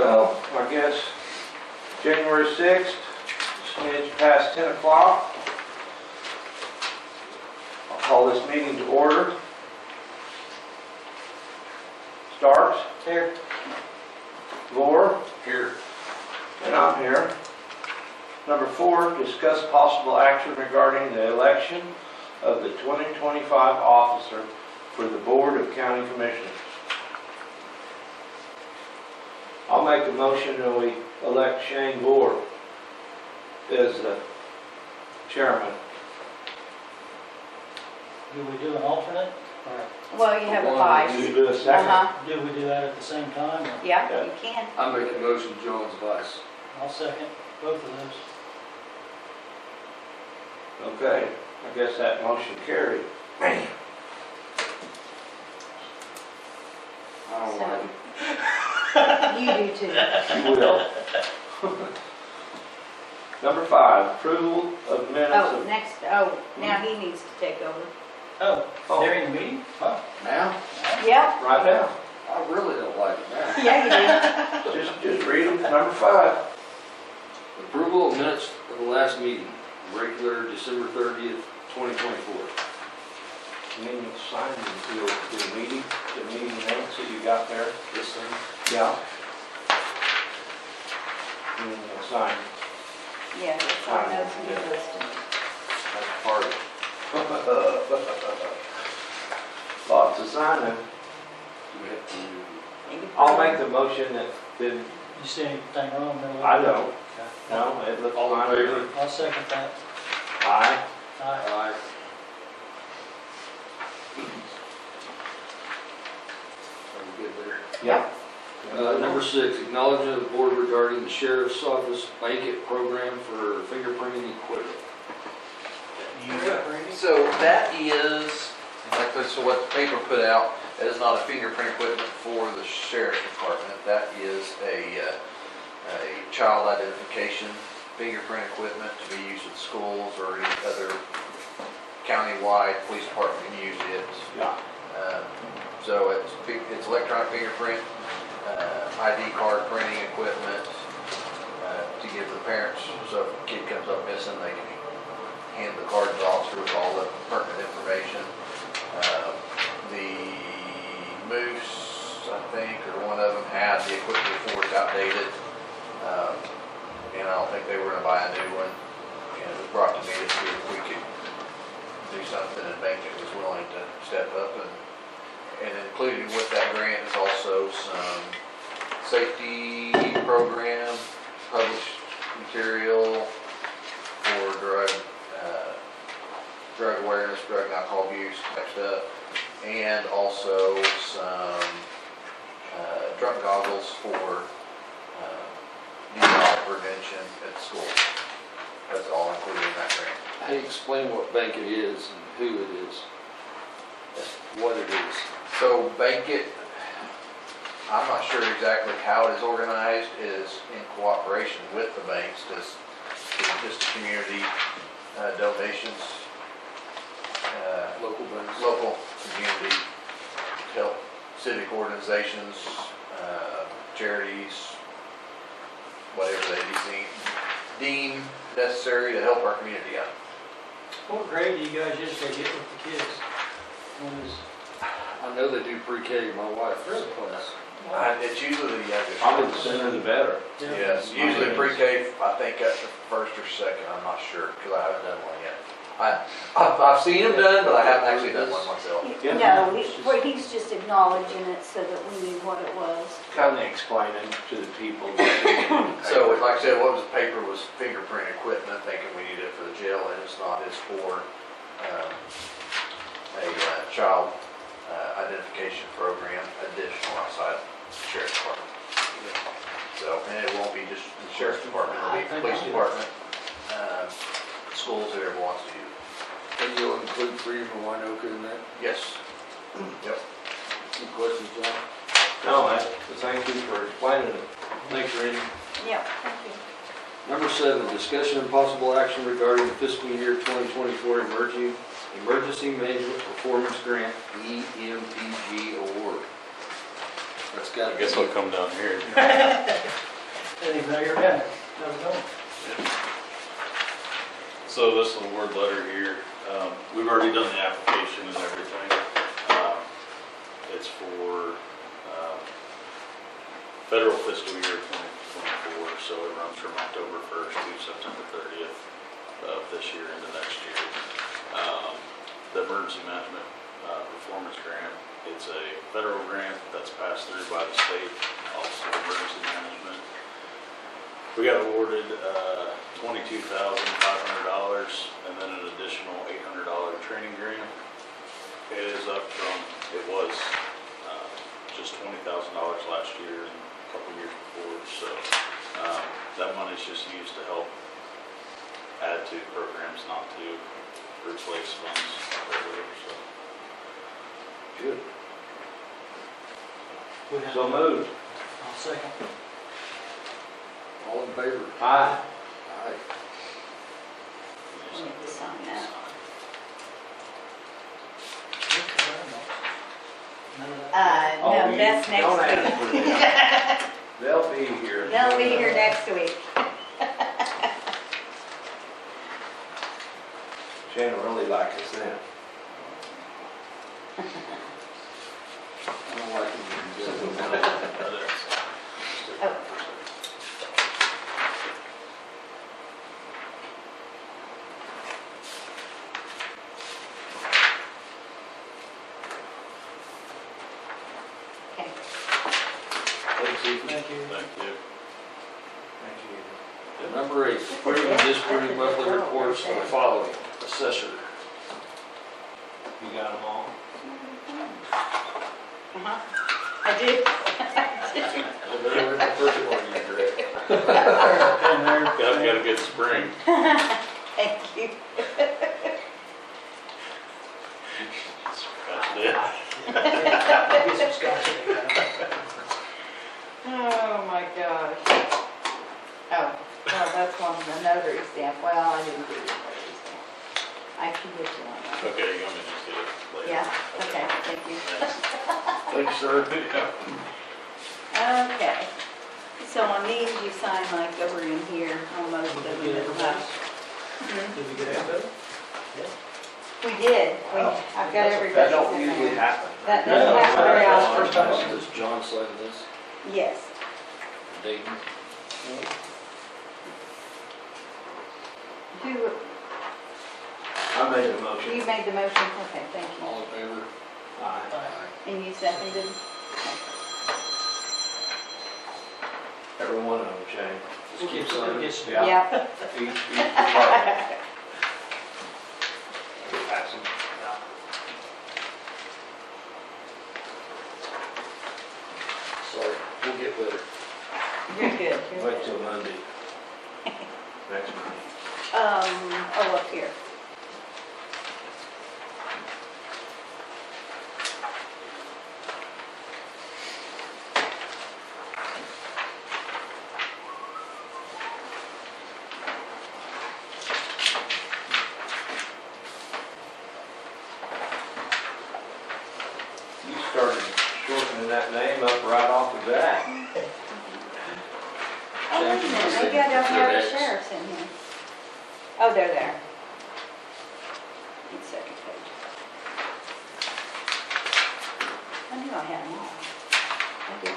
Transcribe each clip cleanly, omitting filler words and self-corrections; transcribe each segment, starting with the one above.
Well, I guess January 6th, smidge past 10 o'clock. I'll call this meeting to order. Starks? Here. Lore? Here. And I'm here. Number 4, discuss possible action regarding the election of the 2025 officer for the Board of County Commissioners. I'll make a motion that we elect Shane Lore as the chairman. Do we do an alternate? Well, you have a vice. You do a second? Do we do that at the same time? Or? Yeah, you can. I make a motion John's vice. I'll second both of those. Okay, I guess that motion carried. Man. I don't like it. You do too. You will. Number 5, approval of minutes Oh, of... next, now he needs to take over. Oh, Oh. during the meeting? Oh. Now? Yeah, Right now. I really don't like it now. yeah, you do. Just read them. Number 5. Approval of minutes of the last meeting, regular December 30th, 2024. You need to sign the meeting minutes that you got there. This thing? Yeah. You need to sign. Yeah, that's one of those you listed. That's part of it. Lots of signing. Do we have to? I'll make the motion that did, You see anything wrong there? I don't. Okay. No, it looks All in fine. to favor? me. I'll second that. Aye. Aye. Aye. Are we good there? Yeah. Number 6, acknowledgement of the board regarding the sheriff's office blanket program for fingerprinting equipment. So that is, exactly, so what the paper put out, that is not a fingerprint equipment for the sheriff's department. That is a child identification fingerprint equipment to be used at schools or any other county-wide police department can use it. Yeah. So it's electronic fingerprint, ID card printing equipment to give the parents, so if a kid comes up missing, they can hand the cards off with all the pertinent information. The Moose, I think, or one of them had the equipment before it's outdated, and I don't think they were going to buy a new one. And it was brought to me to see if we could do something, and Bankett was willing to step up, and included with that grant is also some safety program, published material for drug awareness, drug and alcohol abuse type stuff, and also some drug goggles for DUI prevention at school. That's all included in that grant. Hey, explain what Bankett is and who it is. What it is. So Bankett, I'm not sure exactly how it is organized, is in cooperation with the banks, just community donations. Local banks. Local community help, civic organizations, charities, whatever they deem necessary to help our community out. What grade do you guys usually get with the kids? When is, I know they do pre-K. My wife's class. It's usually the youngest. Probably the sooner the better. Yes, usually pre-K, I think at the first or second, I'm not sure, because I haven't done one yet. I've seen them done, but I haven't actually done one myself. Yeah. No, he's just acknowledging it so that we knew what it was. Kind of explaining to the people. So, like I said, what was the paper was fingerprint equipment, thinking we needed it for the jail, and it's not. It's for a child identification program, additional outside the sheriff's department. So, and it won't be just the sheriff's department, it'll be the police department, schools, whoever wants to use it. And you'll include Freedom of Winoka in that? Yes. Yep. Any questions, John? No, thank you for explaining it. Thanks, Randy. Yeah, thank you. Number 7, discussion and possible action regarding the fiscal year 2024 Emergency Management Performance Grant, EMPG award. That's got I guess I'll come down here. Didn't even know you were coming. How's it going? So this is the word letter here. We've already done the application and everything. It's for federal fiscal year 2024, so it runs from October 1st to September 30th of this year into next year. The emergency management performance grant, it's a federal grant that's passed through by the state, also emergency management. We got awarded $22,500 and then an additional $800 training grant. It is up from, it was just $20,000 last year and a couple years before, so that money's just used to help add to programs, not to replace funds or whatever, so. Good. We have So to- moved. I'll second. All in favor? Aye. Aye. We need to sign that. None of that. Oh, No, you that's don't next ask for week. them. They'll be here. They'll be here next week. Shannon really likes us then. I don't like it when you do it. Right there. Oh. Okay. Thanks, Ethan. Thank you. Thank you. Thank you. Number 8, approve and disapprove monthly reports for the following. Assessor. You got them all? I did. Well, there was the first one you read. In there. Got a good spring. Thank you. That's it. Get some scotch in there. Oh, my gosh. Oh, well, that's one of the notary stamp. Well, I didn't do the notary stamp. I can get you one. Okay, you want me to just get it later? Yeah, okay, thank you. Thanks. Thanks, sir. Okay. So on these, you sign like over in here on most of them. Did we get everybody's? Mhm. Did we get everybody? We did. I've got That everybody's don't in usually there. happen. That doesn't happen very often. First time. Does John sign this? Yes. Dayton? Who, I made a you motion. made the motion? Okay, thank you. All in favor? Aye. And you seconded? Every one of them, Shane. Just keep We'll signing. get some- Yeah. Yeah. Each department. Pass them. Sorry, we'll get better. You're good. You're Wait good. till Monday. Next Monday. Oh, up here. You started shortening that name up right off the bat. Oh, wait a minute, maybe I don't have the sheriff's in here. Oh, they're there. Need second page. I knew I had them all. I did.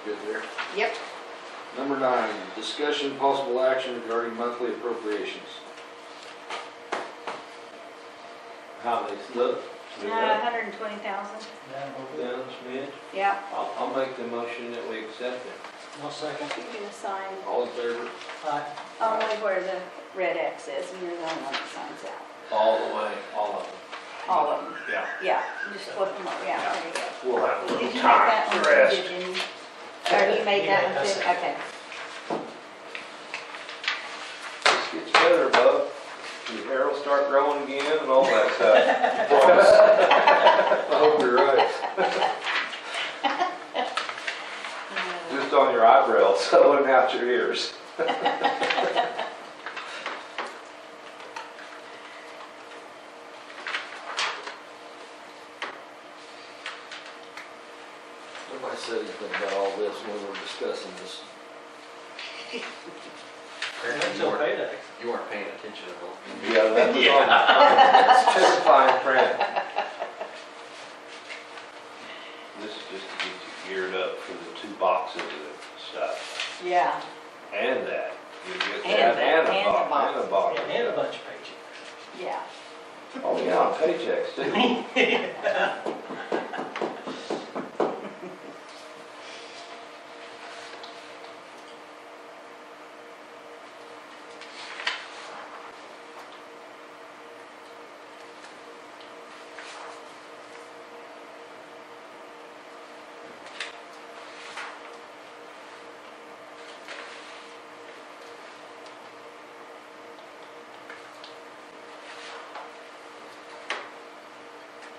Good there. Yep. Number 9, discussion possible action regarding monthly appropriations. How they look. 120,000. Down a little bit. Down, Smith. Yeah. I'll make the motion that we accept it. I'll second. You can assign All in favor? Aye. only where the red X is, and you're the only one that signs out. All the way, all of them. All of them. Yeah. Yeah, just flip them over. Yeah, there you go. We'll have a Did little you make time that to one? rest. Did you? Or you made You that made one that too? second. Okay. Gets better, bub. Your hair will start growing again and all that stuff. I hope you're right. Just on your eyebrows, settling out your ears. Nobody said anything about all this when we were discussing this. Until payday. You weren't paying attention at all. Yeah, that was on, it's just fine print. This is just to get you geared up for the 2 boxes of stuff. Yeah, And that. You get And that and that, a and the box, and a box. And a bunch of paychecks. yeah. Oh, yeah, on paychecks too.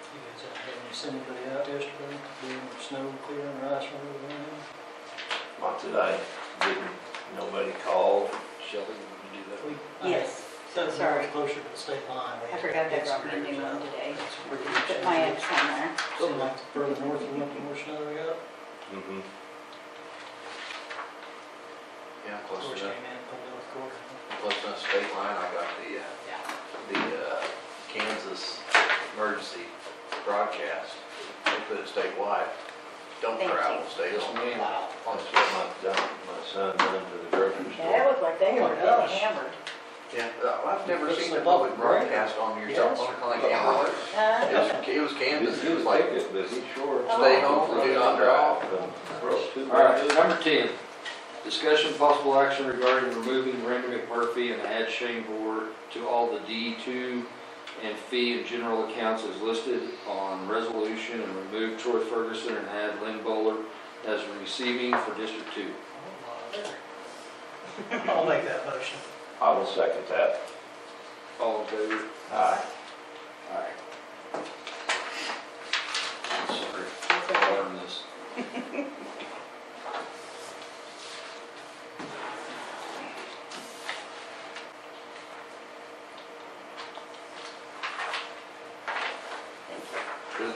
You guys had any send anybody out yesterday doing snow clearing or ice removal or anything? Not today. Didn't, nobody called. Shelley, would you do that? Yes, so That's sorry. closer to the state line. I forgot they brought me a new one today. Put my X on there. Seemed like the further north you went, the more snow we got. Mm-hmm. Yeah, Of close course, enough, came in, pulled in the quarter. close enough state line, I got the Kansas emergency broadcast. They put it statewide. Don't Thank travel you. state Yes, on. ma'am. That's what my son done to the grocery Yeah, that store. looked like they Oh were my getting gosh. hammered. Yeah, I've never Put seen some a public public broadcast on your Yes. cell phone, kind of like Amber. It was Kansas, it was like, but he's sure. stay home, do not drive. All right, number 10, discussion possible action regarding removing Randy McMurphy and add Shane Board to all the D2 and fee and general accounts as listed on resolution and remove Troy Ferguson and add Lynn Bowler as receiving for District 2. I'll make that motion. I will second that. All in favor? Aye. Aye. I'm sorry, That's I'll okay. learn this. Good.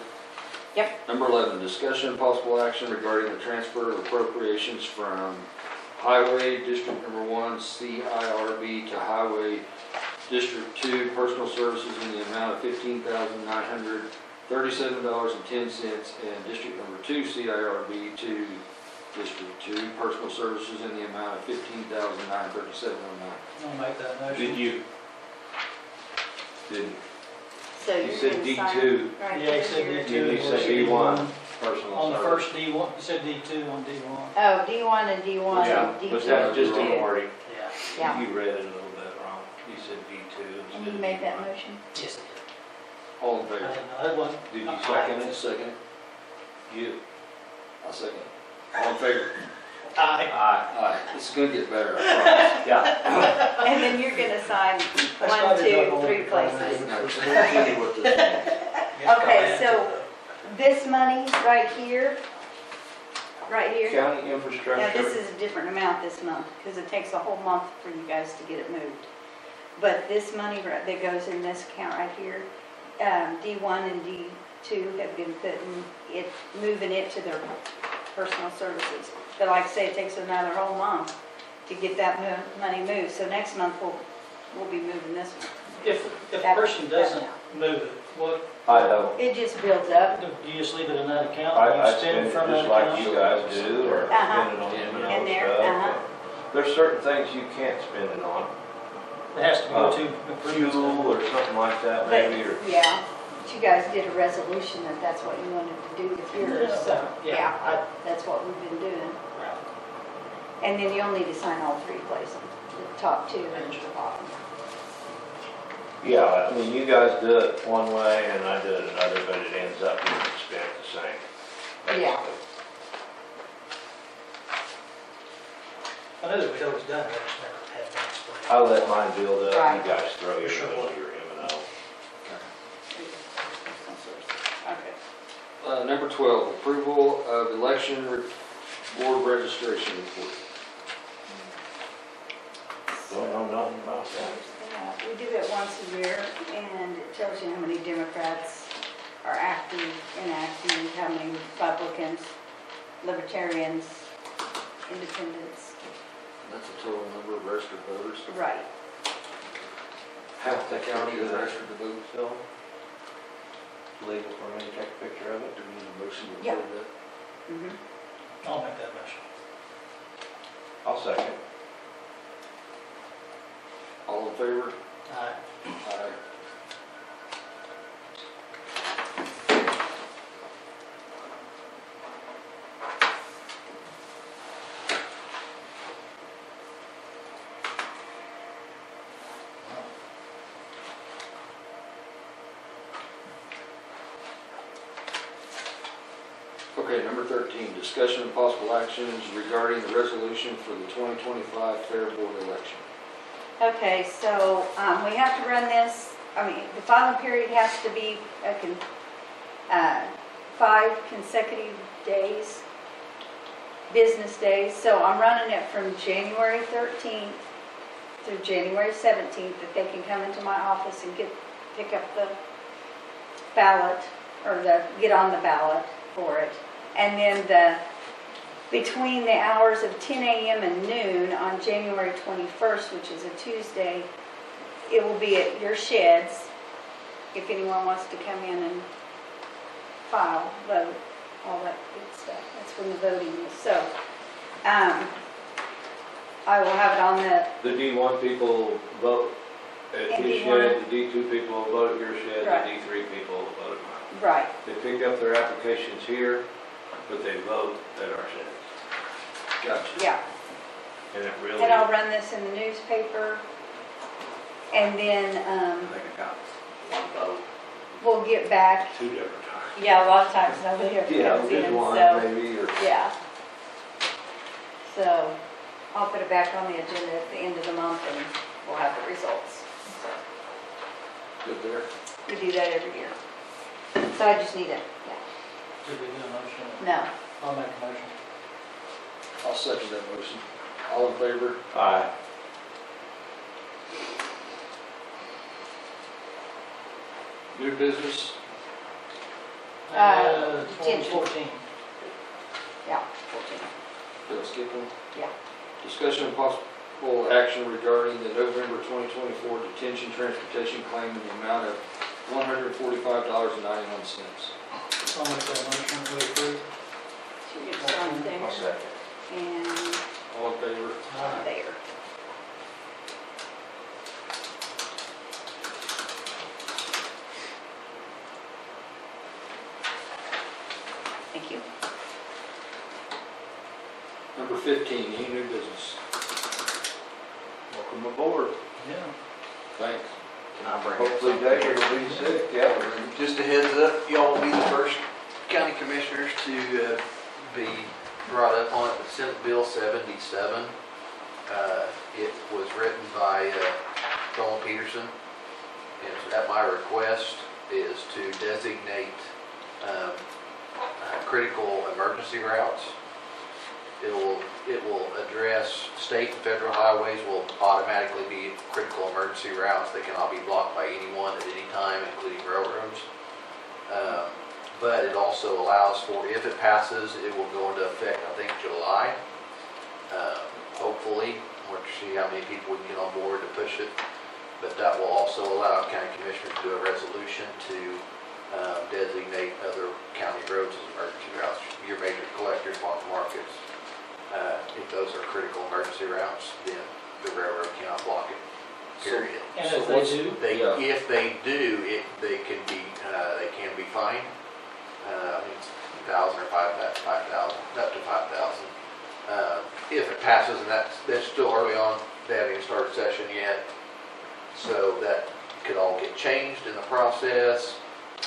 Yep. Number 11, discussion and possible action regarding the transfer of appropriations from Highway District Number 1 CIRB to Highway District 2 Personal Services in the amount of $15,937.10 and District Number 2 CIRB to District 2 Personal Services in the amount of $15,937.09. I'll make that motion. Did you? So You you're said gonna sign D2. right Yeah, he there, said here. D2. Did you say D1? Personal On the service. first D1, you said D2 on D1. Oh, D1 and D1 Yeah, and D2. but that's just D2. a wording. Yeah. Yeah. You read it a little bit wrong. You said D2 And instead you of made that D1. motion? Yes, it All in did. I favor? didn't know that one. Did you second Any it? second? You. I'll second. All in favor? Aye. Aye. Aye. This is gonna get better, I promise. Yeah. And then you're gonna sign I 1, started 2, not 3 only places. Now, tell me what this means. Okay, so this money right here, County now infrastructure. this is a different amount this month, because it takes a whole month for you guys to get it moved. But this money that goes in this account right here, D1 and D2 have been moving it to their personal services. But like I say, it takes another whole month to get that money moved, so next month we'll be moving this one. If a person doesn't move it, what, I know. It just builds up, do you just leave it in that account? I You spend it from that just like account? you guys do, or Uh-huh. spend it on In M&O there, stuff. There's certain things you can't spend it on. It has to go to improvements. Fuel or something like that but, maybe, or. yeah, but you guys did a resolution that that's what you wanted to do with yours, so, Yeah. yeah, that's what we've been doing. And then you'll need to sign all 3 places, the top 2 and the bottom. Yeah, I mean, you guys do it one way and I do it another, but it ends up being spent the same. Yeah. basically. I know that we'd always done it, I just never had one split. I let mine build up, Right. you guys throw your Sure. your M&O. Okay. Number 12, approval of election board registration report. Don't know nothing about that. Yeah, we do it once a year, and it tells you how many Democrats are active, inactive, how many Republicans, Libertarians, Independents. That's the total number of registered voters. Right. Half the county is registered to vote. So, legal for me to take a picture of it? Do we need a motion to Yeah. approve that? Mhm. I'll make that motion. I'll second. All in favor? Aye. Aye. Okay, number 13, discussion of possible actions regarding the resolution for the 2025 Fair Board election. Okay, so we have to run this, I mean, the filing period has to be 5 consecutive days, business days. So I'm running it from January 13th through January 17th, that they can come into my office and pick up the ballot, or get on the ballot for it. And then between the hours of 10 a.m. and noon on January 21st, which is a Tuesday, it will be at your sheds, if anyone wants to come in and file, vote, all that good stuff. That's when the voting is. So, I will have it on the, The D1 people vote at And his D1. shed, the D2 people vote at your shed, Right. the D3 people vote at mine. right, They pick up their applications here, but they vote at our sheds. Gotcha. yeah. And it really, And I'll I run this in the newspaper. And then, think I got one vote, we'll get back. 2 different times. Yeah, a lot of times nobody ever Yeah, comes just in, one so, maybe, or. yeah. So, I'll put it back on the agenda at the end of the month and we'll have the results. So, Good there. we do that every year. So I just need it, Did we do a motion? no. I'll make a motion. I'll second that motion. All in favor? Aye. New business? Detention. 14. Yeah, 14. Did I skip one? Yeah. Discussion of possible action regarding the November 2024 detention transportation claim in the amount of $145.91. I'll make that motion, we approve. Should get some there I'll second. and All in favor? Aye. there. Thank you. Number 15, any new business? Welcome aboard. Yeah. Thanks. Can I bring up Hopefully something? Dave will be sick, yeah. Just a heads up, y'all will be the first county commissioners to be brought up on it with Senate Bill 77. It was written by Joel Peterson, and at my request is to designate critical emergency routes. It will address state and federal highways will automatically be critical emergency routes that cannot be blocked by anyone at any time, including railroads. But it also allows for, if it passes, it will go into effect, I think, July. Hopefully, we'll see how many people we can get on board to push it. But that will also allow county commissioners to do a resolution to designate other county roads as emergency routes, your major collectors, farm markets. If those are critical emergency routes, then the railroad cannot block it, period. And So if they what's- do, Yeah. If they do, they can be fined, I think it's 1,000 or 5,000, up to 5,000. If it passes, and that's still early on, they haven't even started session yet, so that could all get changed in the process.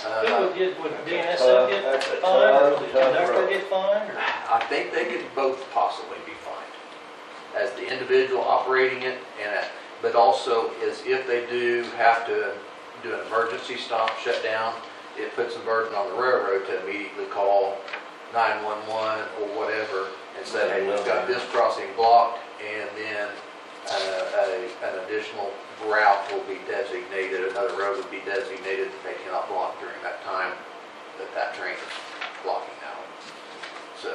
would DNSF get That's a fined, or tough, would the tough conductor road. get fined? I think they could both possibly be fined. as the individual operating it, but also is if they do have to do an emergency stop, shut down, it puts a burden on the railroad to immediately call 911 or whatever and say, hey, we've got this crossing blocked, and then an additional route will be designated, another road would be designated that they cannot block during that time that train is blocking out. So,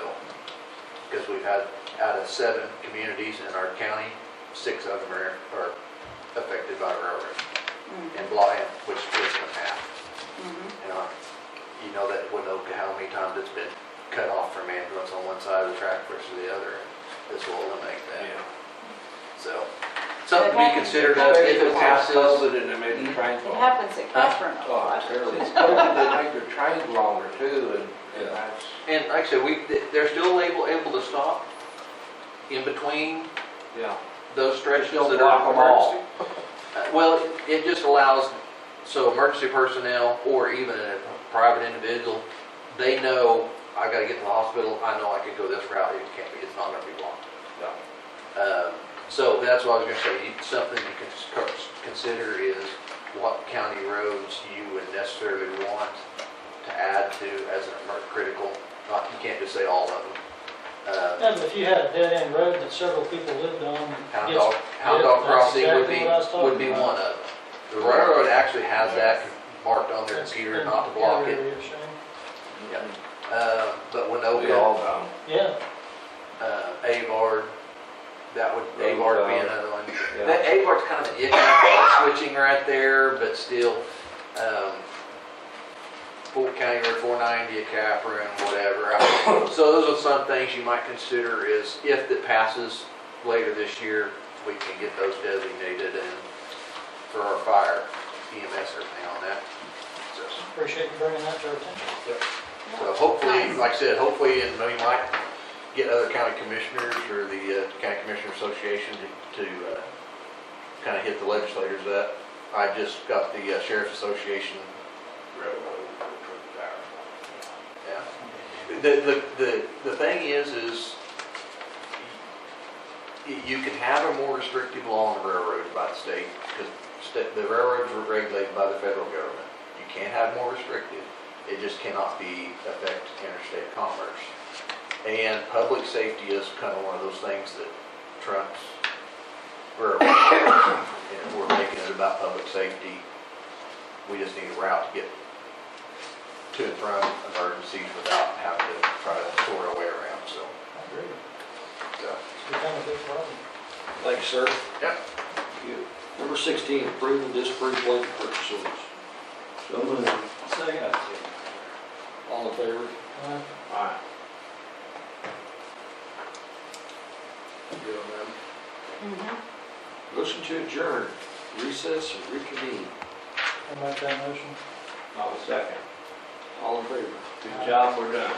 because we've had, out of 7 communities in our county, 6 of them are affected by railroad, and which splits them in half. You know that Winoka, how many times it's been cut off from ambulance on one side of the track versus the other, and this will eliminate that. So, something to be considered of if it passes. COVID and they made the trains It longer. happens at Catherine a Oh, lot. terrible. Since COVID, they made their trains longer too, and that's. And like I said, they're still able to stop in between Yeah. those stretches Still that block are them all. emergency. Well, it just allows, so emergency personnel or even a private individual, they know, I gotta get to the hospital, I know I can go this route, it's not gonna be blocked. Yeah. So that's what I was gonna say, something you can consider is what county roads you would necessarily want to add to as an critical, you can't just say all of them. Yeah, but if you had a dead-end road that several people lived on. Hound yes, dog that's crossing exactly what I was talking would be about. one of them. The railroad actually has that Yes. marked on their That's computer been not to block very, it. very shame. But We Winoka, all done. Yeah, Avard, that would, Road Avard be dog. another one. Yeah. That Avard's kind of an icky, switching right there, but still, Fort County Road 490, a Capra and whatever. So those are some things you might consider is if it passes later this year, we can get those designated and for our fire, EMS, everything on that. So, appreciate you bringing that to our attention. so hopefully, like I said, hopefully, and we might get other county commissioners or the County Commissioner Association to kind of hit the legislators up. I just got the Sheriff's Association railroad. Yeah. The thing is you can have a more restrictive law on the railroads by the state because the railroads are regulated by the federal government. You can't have more restrictive. It just cannot affect interstate commerce. And public safety is kind of one of those things that trumps railroads. And we're making it about public safety. We just need a route to get to and from emergencies without having to try to sort our way around, so. I agree. So, It's become a big problem. Thanks, sir. Yep. Thank you. Number 16, approve and disapprove blanket purchase orders. So moved. Second. All in favor? Aye. Good on them. Mhm. Motion to adjourn, recess, and reconvene. I'll make that motion. I'll second. All in favor? Good job, we're done.